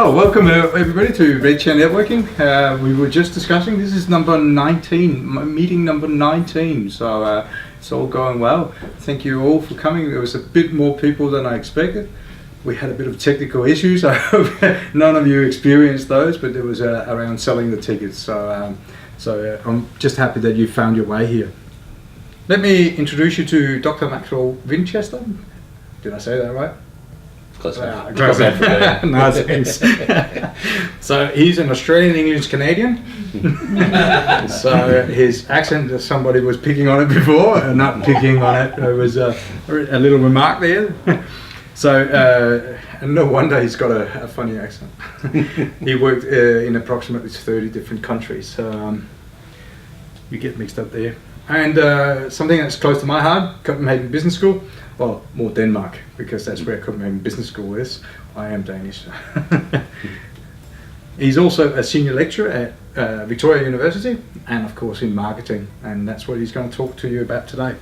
Oh, welcome everybody to Red Chair Networking. We were just discussing, this is number 19, meeting number 19, so it's all going well. Thank you all for coming. There was a bit more people than I expected. We had a bit of technical issues. I hope none of you experienced those, but it was around selling the tickets. So I'm just happy that you found your way here. Let me introduce you to Dr. Maxwell Winchester. Did I say that right? Close enough. Nice. So he's an Australian English Canadian. So his accent, somebody was picking on it before, not picking on it. It was a little remark there. So no wonder he's got a funny accent. He worked in approximately 30 different countries. You get mixed up there. And something that's close to my heart, Copenhagen Business School. Well, more Denmark, because that's where Copenhagen Business School is. I am Danish. He's also a senior lecturer at Victoria University, and of course in marketing, and that's what he's going to talk to you about today.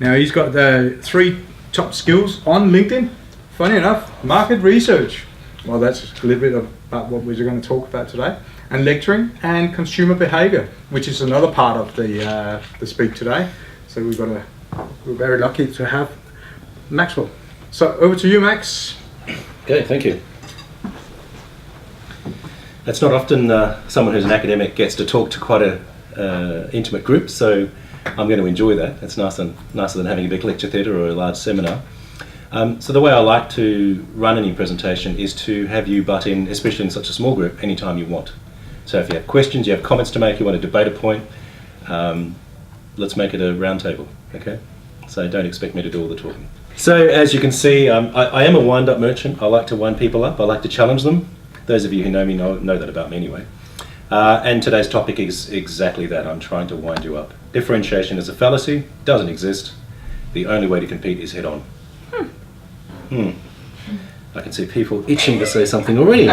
Now, he's got the 3 top skills on LinkedIn. Funny enough, market research. Well, that's a little bit about what we're going to talk about today. And lecturing and consumer behavior, which is another part of the speak today. So we're very lucky to have Maxwell. So over to you, Max. Okay, thank you. It's not often someone who's an academic gets to talk to quite a intimate group, so I'm going to enjoy that. It's nicer than having a big lecture theatre or a large seminar. So the way I like to run any presentation is to have you butt in, especially in such a small group, anytime you want. So if you have questions, you have comments to make, you want to debate a point, let's make it a round table, okay? So don't expect me to do all the talking. So as you can see, I am a wind-up merchant. I like to wind people up. I like to challenge them. Those of you who know me know that about me anyway. And today's topic is exactly that. I'm trying to wind you up. Differentiation is a fallacy. Doesn't exist. The only way to compete is head-on. I can see people itching to say something already.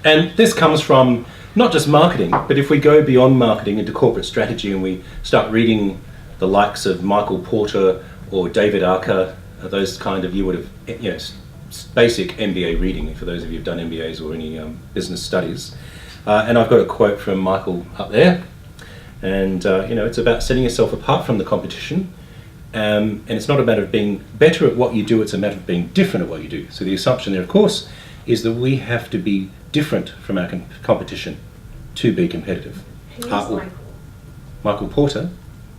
And this comes from not just marketing, but if we go beyond marketing into corporate strategy and we start reading the likes of Michael Porter or David Archer, those kind of, you would have, basic MBA reading for those of you who've done MBAs or any business studies. And I've got a quote from Michael up there, and it's about setting yourself apart from the competition, and it's not a matter of being better at what you do, it's a matter of being different at what you do. So the assumption there, of course, is that we have to be different from our competition to be competitive. Michael Porter?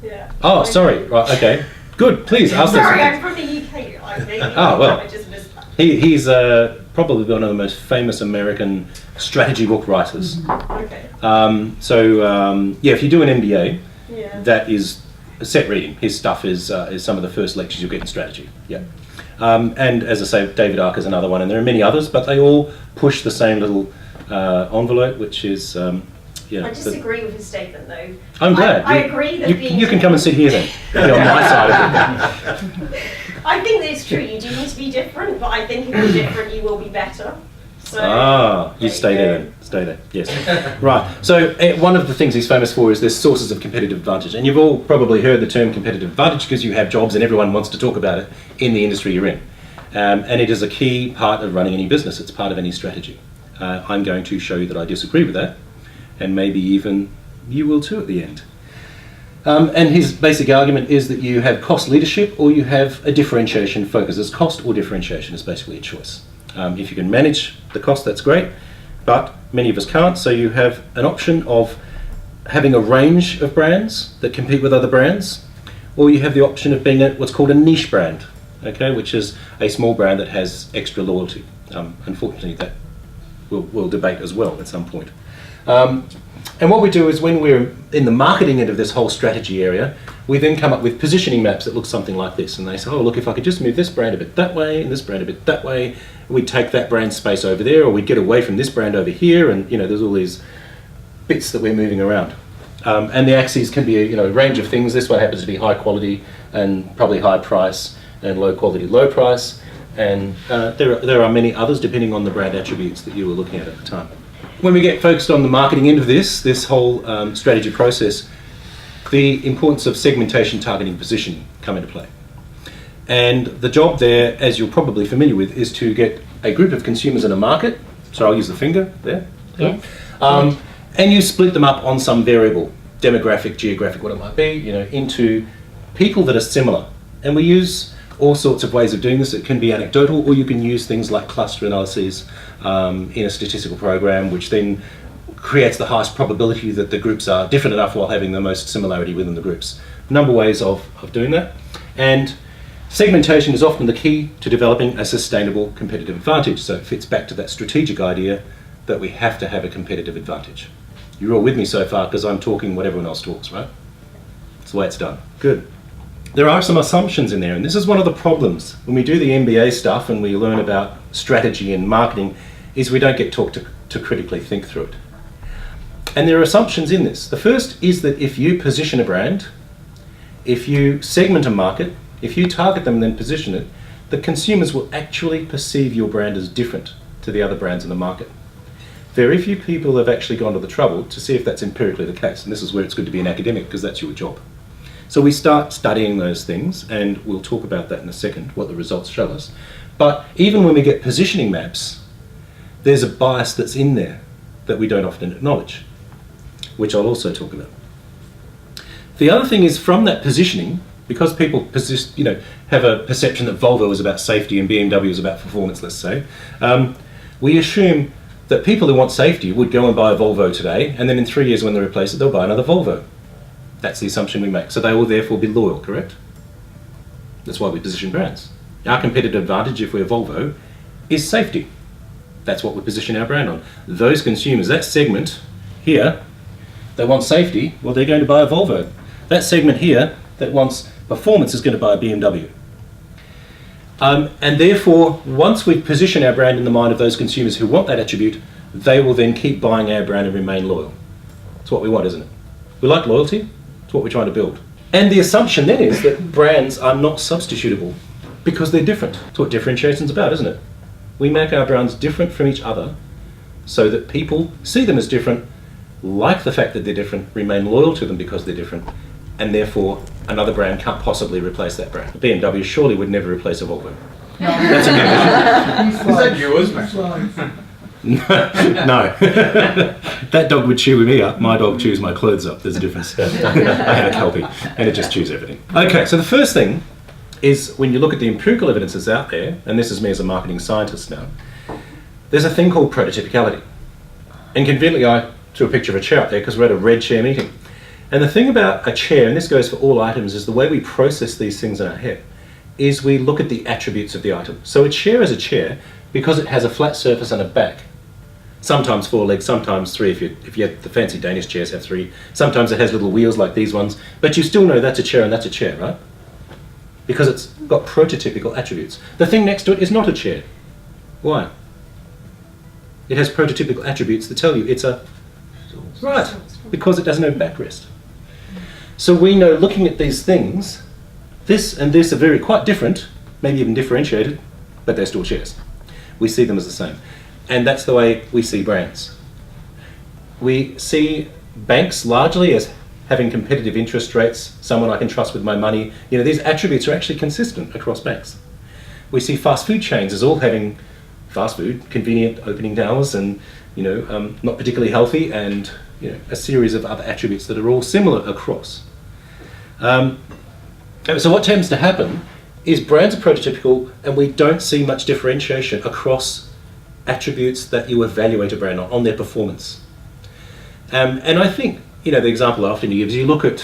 Yeah. Oh, sorry. Right. Okay. Good. Please ask us. Sorry, I'm from the UK. I think. Oh well. I just missed that. He's probably one of the most famous American strategy book writers. Okay. If you do an MBA, Yeah. that is set reading. His stuff is some of the first lectures you'll get in strategy. Yeah. And as I say, David Archer is another one, and there are many others, but they all push the same little envelope, which is. I disagree with his statement, though. I'm glad. I agree that you can come and sit here then. You're on my side of it. I think that it's true. You do need to be different, but I think if you're different, you will be better. So, you stay there then. Stay there. Yes. Right. So one of the things he's famous for is there's sources of competitive advantage, and you've all probably heard the term competitive advantage because you have jobs and everyone wants to talk about it in the industry you're in, and it is a key part of running any business. It's part of any strategy. I'm going to show you that I disagree with that. And maybe even you will too at the end. And his basic argument is that you have cost leadership or you have a differentiation focus. As cost or differentiation is basically a choice. If you can manage the cost, that's great, but many of us can't, so you have an option of having a range of brands that compete with other brands, or you have the option of being what's called a niche brand, okay, which is a small brand that has extra loyalty. Unfortunately, that we'll debate as well at some point. And what we do is when we're in the marketing end of this whole strategy area, we then come up with positioning maps that look something like this. And they say, oh, look, if I could just move this brand a bit that way and this brand a bit that way, we'd take that brand space over there, or we'd get away from this brand over here. And, there's all these bits that we're moving around. And the axes can be a range of things. This one happens to be high quality and probably high price, and low quality, low price. And there are many others depending on the brand attributes that you were looking at the time. When we get focused on the marketing end of this whole strategy process, the importance of segmentation, targeting, positioning come into play. And the job there, as you're probably familiar with, is to get a group of consumers in a market. So I'll use the finger there. Yes. And you split them up on some variable, demographic, geographic, what it might be, into people that are similar. And we use all sorts of ways of doing this. It can be anecdotal, or you can use things like cluster analyses in a statistical program, which then creates the highest probability that the groups are different enough while having the most similarity within the groups. A number of ways of doing that. And segmentation is often the key to developing a sustainable competitive advantage. So it fits back to that strategic idea that we have to have a competitive advantage. You're all with me so far because I'm talking what everyone else talks, right? That's the way it's done. Good. There are some assumptions in there, and this is one of the problems when we do the MBA stuff and we learn about strategy and marketing, is we don't get taught to critically think through it. And there are assumptions in this. The first is that if you position a brand, if you segment a market, if you target them and then position it, the consumers will actually perceive your brand as different to the other brands in the market. Very few people have actually gone to the trouble to see if that's empirically the case, and this is where it's good to be an academic because that's your job. So we start studying those things, and we'll talk about that in a second, what the results show us. But even when we get positioning maps, there's a bias that's in there that we don't often acknowledge, which I'll also talk about. The other thing is, from that positioning, because people have a perception that Volvo is about safety and BMW is about performance, let's say, we assume that people who want safety would go and buy a Volvo today, and then in 3 years when they replace it, they'll buy another Volvo. That's the assumption we make. So they will therefore be loyal, correct? That's why we position brands. Our competitive advantage, if we're Volvo, is safety. That's what we position our brand on. Those consumers, that segment here, they want safety, well, they're going to buy a Volvo. That segment here that wants performance is going to buy a BMW. And therefore, once we position our brand in the mind of those consumers who want that attribute, they will then keep buying our brand and remain loyal. That's what we want, isn't it? We like loyalty. It's what we're trying to build. And the assumption then is that brands are not substitutable because they're different. That's what differentiation is about, isn't it? We make our brands different from each other so that people see them as different, like the fact that they're different, remain loyal to them because they're different, and therefore another brand can't possibly replace that brand. BMW surely would never replace a Volvo. That's a given. Is that yours, Maxwell? No. That dog would chew me up. My dog chews my clothes up. There's a difference. I have a Kelpie, and it just chews everything. Okay, so the first thing is when you look at the empirical evidence that's out there, and this is me as a marketing scientist now, there's a thing called prototypicality. And conveniently I threw a picture of a chair up there because we're at a red chair meeting. And the thing about a chair, and this goes for all items, is the way we process these things in our head is we look at the attributes of the item. So a chair is a chair because it has a flat surface and a back. Sometimes 4 legs, sometimes 3. If you have the fancy Danish chairs have 3. Sometimes it has little wheels like these ones, but you still know that's a chair and that's a chair, right? Because it's got prototypical attributes. The thing next to it is not a chair. Why? It has prototypical attributes that tell you it's a... Right, because it doesn't have backrest. So we know, looking at these things, this and this are quite different, maybe even differentiated, but they're still chairs. We see them as the same. And that's the way we see brands. We see banks largely as having competitive interest rates, someone I can trust with my money. These attributes are actually consistent across banks. We see fast food chains as all having fast food, convenient opening hours, and not particularly healthy, and a series of other attributes that are all similar across. So what tends to happen is brands are prototypical, and we don't see much differentiation across attributes that you evaluate a brand on their performance. And I think, the example I often use is you look at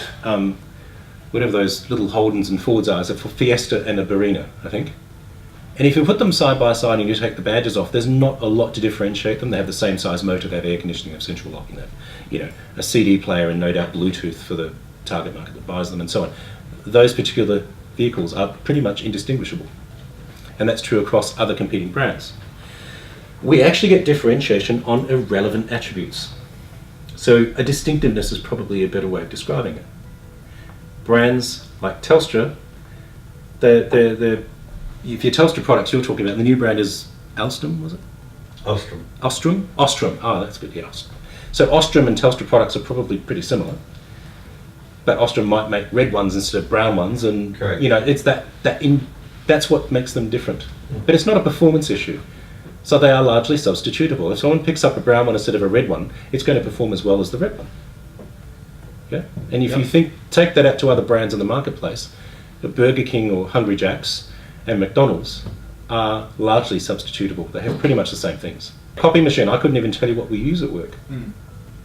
whatever those little Holdens and Fords are, for Fiesta and a Barina, I think. And if you put them side by side and you take the badges off, there's not a lot to differentiate them. They have the same size motor, they have air conditioning, they have central locking, they have, a CD player and no doubt Bluetooth for the target market that buys them and so on. Those particular vehicles are pretty much indistinguishable. And that's true across other competing brands. We actually get differentiation on irrelevant attributes. So a distinctiveness is probably a better way of describing it. Brands like Telstra, if your Telstra products you're talking about, the new brand is Alstom, was it? Ostrom. Ostrom? Ostrom. Oh, that's good, yeah. Ostrom. So Ostrom and Telstra products are probably pretty similar. But Ostrom might make red ones instead of brown ones, and correct. It's that That's what makes them different. But it's not a performance issue. So they are largely substitutable. If someone picks up a brown one instead of a red one, it's going to perform as well as the red one. Okay? And if you take that out to other brands in the marketplace, Burger King or Hungry Jack's and McDonald's are largely substitutable. They have pretty much the same things. Copy machine, I couldn't even tell you what we use at work.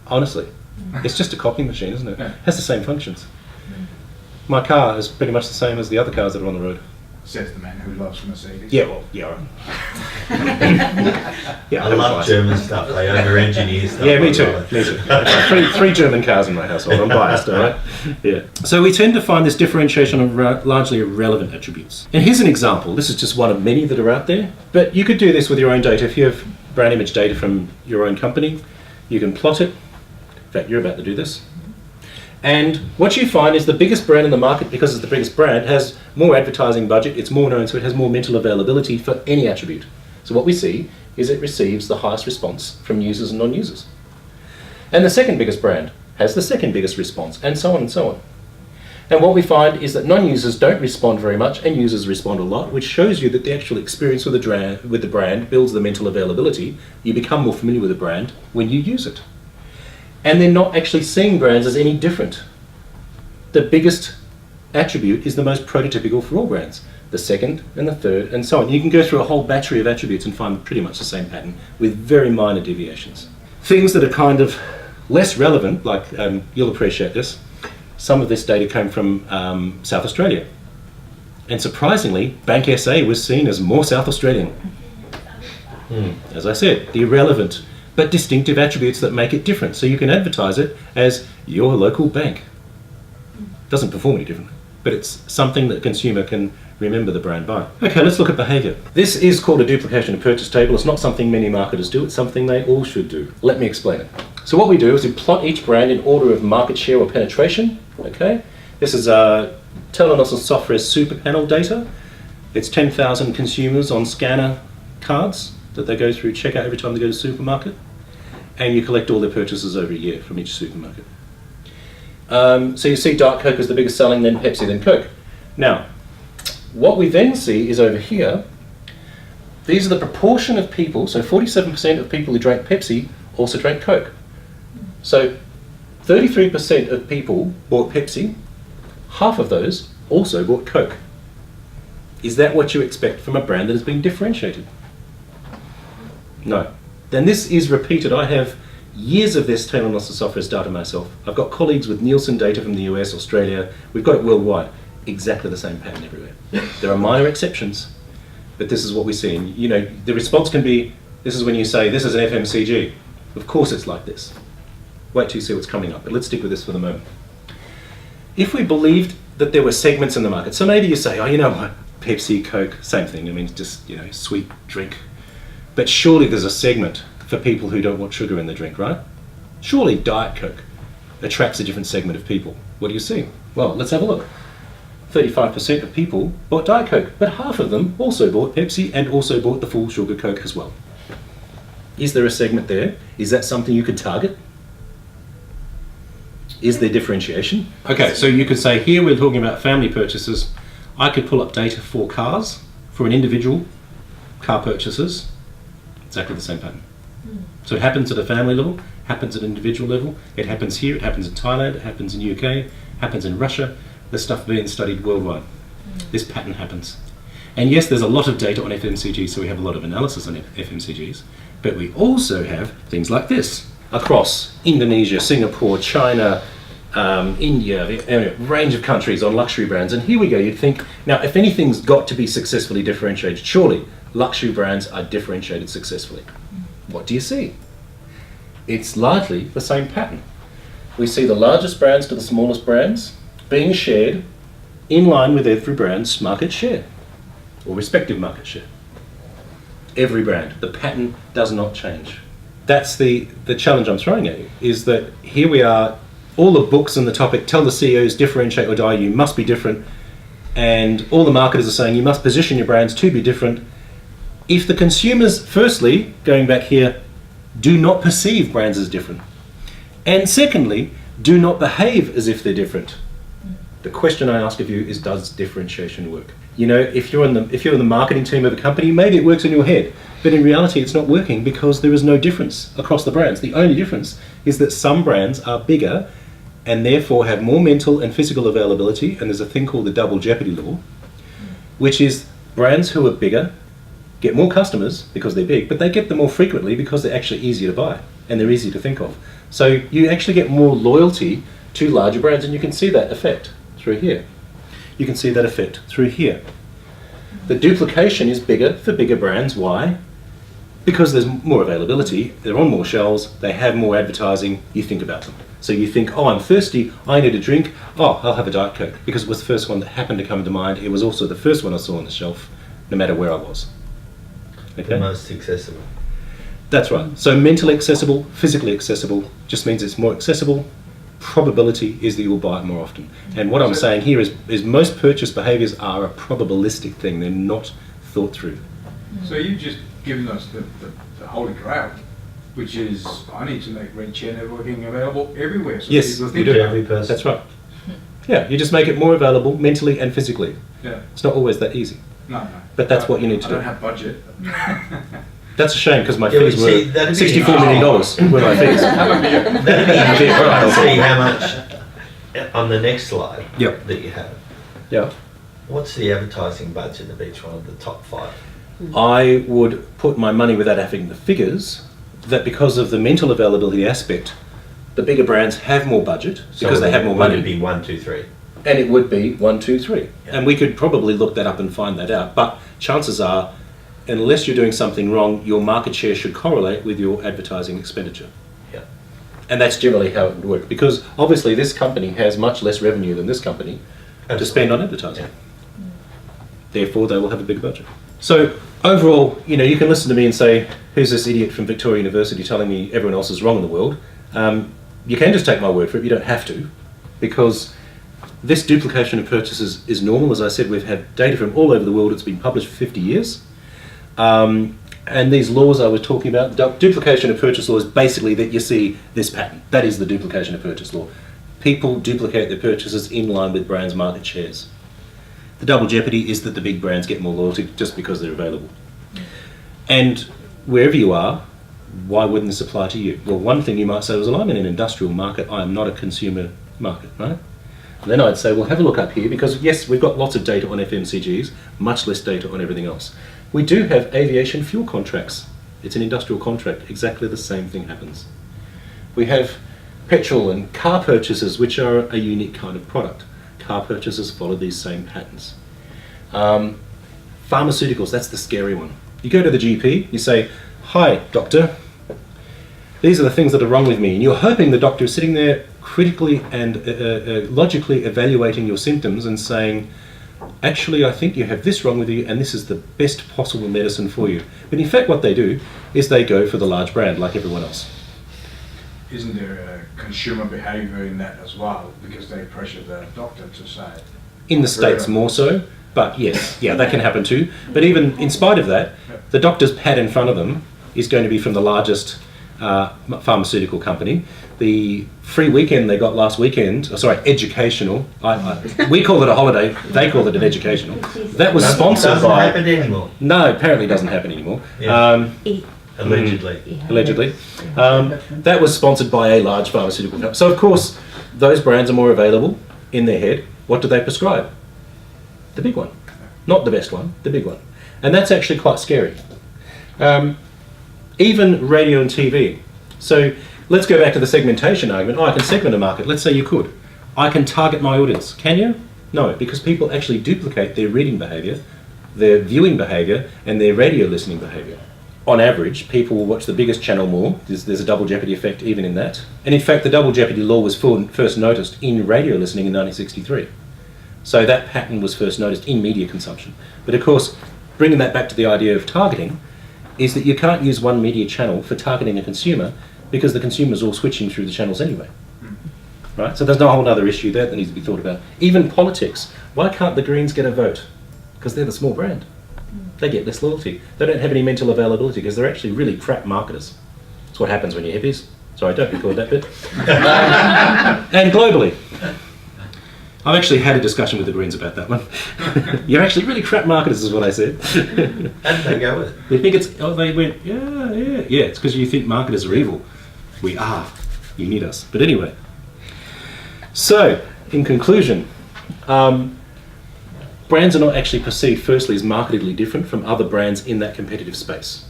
Honestly. It's just a copy machine, isn't it? Yeah. It has the same functions. My car is pretty much the same as the other cars that are on the road. Says the man who loves Mercedes. Yeah, well, yeah, right. Yeah, I love German stuff. They over-engineer stuff. Yeah, me too. Me too. Three German cars in my household. I'm biased, all right? Yeah. So we tend to find this differentiation of largely irrelevant attributes. And here's an example. This is just one of many that are out there. But you could do this with your own data. If you have brand image data from your own company, you can plot it. In fact, you're about to do this. And what you find is the biggest brand in the market, because it's the biggest brand, has more advertising budget, it's more known, so it has more mental availability for any attribute. So what we see is it receives the highest response from users and non-users. And the second biggest brand has the second biggest response, and so on and so on. And what we find is that non-users don't respond very much, and users respond a lot, which shows you that the actual experience with the brand builds the mental availability. You become more familiar with the brand when you use it. And they're not actually seeing brands as any different. The biggest attribute is the most prototypical for all brands. The second and the third and so on. You can go through a whole battery of attributes and find pretty much the same pattern with very minor deviations. Things that are kind of less relevant, like you'll appreciate this, some of this data came from South Australia. And surprisingly, Bank SA was seen as more South Australian. As I said, the irrelevant but distinctive attributes that make it different. So you can advertise it as your local bank. Doesn't perform any differently, but it's something that the consumer can remember the brand by. Okay, let's look at behaviour. This is called a duplication of purchase table. It's not something many marketers do, it's something they all should do. Let me explain it. So what we do is we plot each brand in order of market share or penetration. Okay, this is Telenos Software's super panel data. It's 10,000 consumers on scanner cards that they go through checkout every time they go to the supermarket, and you collect all their purchases over a year from each supermarket. So you see Diet Coke is the biggest selling, then Pepsi, then Coke. Now, what we then see is over here, these are the proportion of people, so 47% of people who drank Pepsi also drank Coke. So 33% of people bought Pepsi, half of those also bought Coke. Is that what you expect from a brand that has been differentiated? No. Then this is repeated. I have years of this Telenos Software's data myself. I've got colleagues with Nielsen data from the US, Australia. We've got it worldwide. Exactly the same pattern everywhere. There are minor exceptions, but this is what we see. And, you know, the response can be, this is when you say, this is an FMCG. Of course it's like this. Wait till you see what's coming up, but let's stick with this for the moment. If we believed that there were segments in the market, so maybe you say, oh, you know what, Pepsi, Coke, same thing. I mean, just, you know, sweet drink. But surely there's a segment for people who don't want sugar in their drink, right? Surely Diet Coke attracts a different segment of people. What do you see? Well, let's have a look. 35% of people bought Diet Coke, but half of them also bought Pepsi and also bought the full sugar Coke as well. Is there a segment there? Is that something you could target? Is there differentiation? Okay, so you could say here we're talking about family purchases. I could pull up data for cars, for an individual car purchases. Exactly the same pattern. So it happens at a family level, happens at an individual level, it happens here, it happens in Thailand, it happens in UK, happens in Russia. There's stuff being studied worldwide. This pattern happens. And yes, there's a lot of data on FMCGs, so we have a lot of analysis on FMCGs, but we also have things like this across Indonesia, Singapore, China, India, a range of countries on luxury brands. And here we go, you'd think, now if anything's got to be successfully differentiated, surely luxury brands are differentiated successfully. What do you see? It's largely the same pattern. We see the largest brands to the smallest brands being shared in line with every brand's market share, or respective market share. Every brand. The pattern does not change. That's the challenge I'm throwing at you, is that here we are, all the books on the topic tell the CEOs differentiate or die, you must be different, and all the marketers are saying you must position your brands to be different. If the consumers, firstly, going back here, do not perceive brands as different, and secondly, do not behave as if they're different, The question I ask of you is, does differentiation work? You know, if you're in the marketing team of a company, maybe it works in your head, but in reality it's not working because there is no difference across the brands. The only difference is that some brands are bigger and therefore have more mental and physical availability, and there's a thing called the double jeopardy law, which is brands who are bigger get more customers because they're big, but they get them more frequently because they're actually easier to buy and they're easy to think of. So you actually get more loyalty to larger brands, and you can see that effect through here. You can see that effect through here. The duplication is bigger for bigger brands. Why? Because there's more availability, they're on more shelves, they have more advertising, you think about them. So you think, oh, I'm thirsty, I need a drink, oh, I'll have a Diet Coke, because it was the first one that happened to come to mind. It was also the first one I saw on the shelf, no matter where I was. Okay? The most accessible. That's right. So mentally accessible, physically accessible, just means it's more accessible. Probability is that you'll buy it more often. And what I'm saying here is most purchase behaviours are a probabilistic thing. They're not thought through. So you've just given us the holy grail, which is I need to make red chair networking available everywhere. So Yes, people you think do. about it. Every person. That's right. Yeah, you just make it more available mentally and physically. Yeah. It's not always that easy. No. But that's what you need to I do. don't have budget. That's a shame because my Yeah, fees well, see, were that'd be- $64 million were my fees. Have a beer. That'd be interesting Right. to see how much on the next slide Yep. that you have. Yeah. What's the advertising budget of each one of the top 5? I would put my money without having the figures that because of the mental availability aspect, the bigger brands have more budget because they have more money. Would it be 1, 2, 3? And it would be 1, 2, 3. Yeah. And we could probably look that up and find that out. But chances are, unless you're doing something wrong, your market share should correlate with your advertising expenditure. Yeah. And that's generally how it would work. Because obviously this company has much less revenue than this company to spend on advertising. Yeah. Therefore, they will have a bigger budget. So overall, you know, you can listen to me and say, who's this idiot from Victoria University telling me everyone else is wrong in the world? You can just take my word for it. You don't have to, because this duplication of purchases is normal. As I said, we've had data from all over the world. It's been published for 50 years. And these laws I was talking about, duplication of purchase law is basically that you see this pattern. That is the duplication of purchase law. People duplicate their purchases in line with brands' market shares. The double jeopardy is that the big brands get more loyalty just because they're available. And wherever you are, why wouldn't this apply to you? Well, one thing you might say was, well, I'm in an industrial market, I am not a consumer market, right? And then I'd say, well, have a look up here, because yes, we've got lots of data on FMCGs, much less data on everything else. We do have aviation fuel contracts. It's an industrial contract. Exactly the same thing happens. We have petrol and car purchases, which are a unique kind of product. Car purchases follow these same patterns. Pharmaceuticals, that's the scary one. You go to the GP, you say, hi, doctor, these are the things that are wrong with me. And you're hoping the doctor is sitting there critically and logically evaluating your symptoms and saying, actually, I think you have this wrong with you and this is the best possible medicine for you. But in fact, what they do is they go for the large brand like everyone else. Isn't there a consumer behaviour in that as well, because they pressure the doctor to say it? In the States more so, but yes, yeah, that can happen too. But even in spite of that, the doctor's pad in front of them is going to be from the largest pharmaceutical company. The free weekend they got last weekend, educational, we call it a holiday, they call it an educational. That was sponsored Doesn't by... happen anymore. No, apparently it doesn't happen anymore. Yeah. Allegedly. Allegedly. That was sponsored by a large pharmaceutical company. So of course, those brands are more available in their head. What do they prescribe? The big one. Not the best one, the big one. And that's actually quite scary. Even radio and TV. So let's go back to the segmentation argument. Oh, I can segment a market. Let's say you could. I can target my audience. Can you? No, because people actually duplicate their reading behaviour, their viewing behaviour, and their radio listening behaviour. On average, people will watch the biggest channel more. There's a double jeopardy effect even in that. And in fact, the double jeopardy law was first noticed in radio listening in 1963. So that pattern was first noticed in media consumption. But of course, bringing that back to the idea of targeting, is that you can't use one media channel for targeting a consumer because the consumer's all switching through the channels anyway. Right? So there's no whole other issue there that needs to be thought about. Even politics. Why can't the Greens get a vote? Because they're the small brand. They get less loyalty. They don't have any mental availability because they're actually really crap marketers. That's what happens when you're hippies. Sorry, don't record that bit. And globally. I've actually had a discussion with the Greens about that one. You're actually really crap marketers, is what I said. How did they go with it? They think it's. Oh, they went. Yeah. It's because you think marketers are evil. We are. You need us. But anyway. So, in conclusion, brands are not actually perceived, firstly, as markedly different from other brands in that competitive space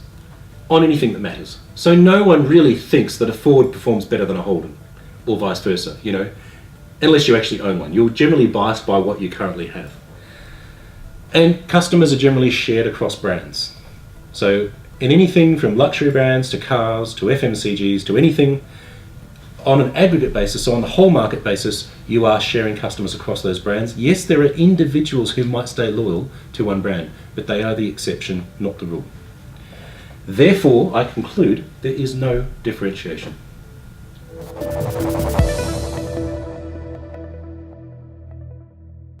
on anything that matters. So no one really thinks that a Ford performs better than a Holden, or vice versa. You know. Unless you actually own one. You're generally biased by what you currently have. And customers are generally shared across brands. So in anything from luxury brands to cars to FMCGs to anything on an aggregate basis, so on the whole market basis, you are sharing customers across those brands. Yes, there are individuals who might stay loyal to one brand, but they are the exception, not the rule. Therefore, I conclude there is no differentiation.